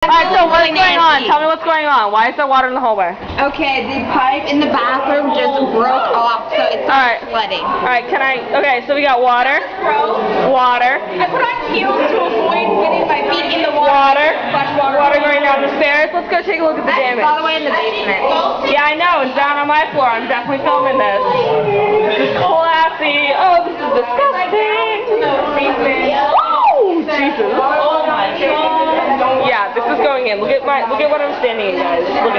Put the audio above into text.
Alright, so what's going on? Tell me what's going on. Why is there water in the hallway? Okay, the pipe in the bathroom just broke off, so it started flooding. Alright, okay, so we got water. Water. I put on heels to avoid getting my feet in the water. Water going down the stairs. Let's go take a look at the damage. It's all the way in the basement. Yeah, I know. It's down on my floor. I'm definitely filming this. This is classy. Oh, this is disgusting. Oh, Jesus. Yeah, this is going in. Look at what I'm standing in, guys. Look at